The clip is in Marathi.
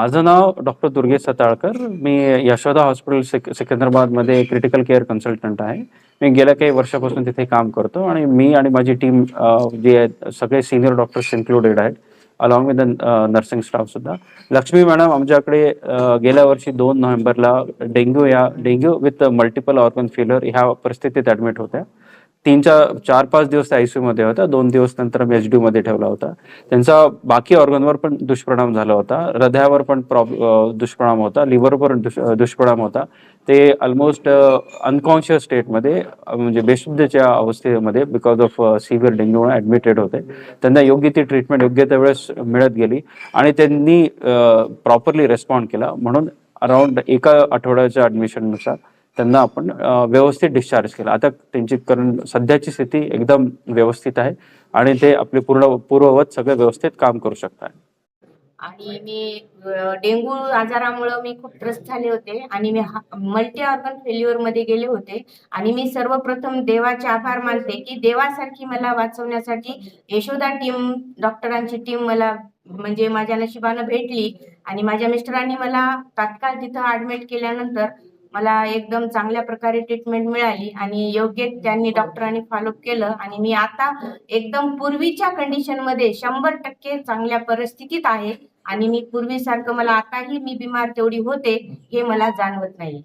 माझं नाव डॉक्टर दुर्गेश सताळकर. मी यशोदा हॉस्पिटल सिकंदराबादमध्ये क्रिटिकल केअर कन्सल्टंट आहे. मी गेल्या काही वर्षापासून तिथे काम करतो आणि मी आणि माझी टीम जी आहे सगळे सीनियर डॉक्टर्स इन्क्लुडेड आहेत, अलॉंग विथ द नर्सिंग स्टाफसुद्धा. लक्ष्मी मॅडम आमच्याकडे गेल्या वर्षी 2 नोव्हेंबरला dengue with multiple organ failure ह्या परिस्थितीत ॲडमिट होत्या. 4-5 दिवस त्या आयसीयू मध्ये होत्या. 2 दिवस नंतर मी एचडीयू मध्ये ठेवला होता. त्यांचा बाकी ऑर्गनवर पण दुष्परिणाम झाला होता. हृदयावर पण दुष्परिणाम होता, लिव्हरवर दुष्परिणाम होता. ते ऑलमोस्ट अनकॉन्शियस स्टेटमध्ये म्हणजे बेशुद्धीच्या अवस्थेमध्ये because of severe dengue admitted होते. त्यांना योग्य ती ट्रीटमेंट योग्य त्या वेळेस मिळत गेली आणि त्यांनी प्रॉपरली रिस्पॉन्ड केला. म्हणून अराउंड 1 आठवड्याच्या ॲडमिशननुसार त्यांना आपण व्यवस्थित डिस्चार्ज केला. आता त्यांची सध्याची स्थिती एकदम व्यवस्थित आहे आणि ते आपले पूर्ववत सगळं व्यवस्थित काम करू शकतात. आणि मी डेंग्यू आजारामुळे मी खूप त्रस्त झाले होते आणि मी मल्टी ऑर्गन फेल्युअर मध्ये गेले होते. आणि मी सर्वप्रथम देवाचे आभार मानते की देवासारखी मला वाचवण्यासाठी यशोदा टीम, डॉक्टरांची टीम मला म्हणजे माझ्या नशिबानं भेटली. आणि माझ्या मिस्टरांनी मला तात्काळ तिथं ऍडमिट केल्यानंतर मला एकदम चांगल्या प्रकारे ट्रीटमेंट मिळाली आणि योग्य त्यांनी डॉक्टरांनी फॉलोअप केलं आणि मी आता एकदम पूर्वीच्या कंडिशन मध्ये 100% चांगल्या परिस्थितीत आहे. आणि मी पूर्वीसारखं मला आताही मी बिमार तेवढी होते हे मला जाणवत नाही.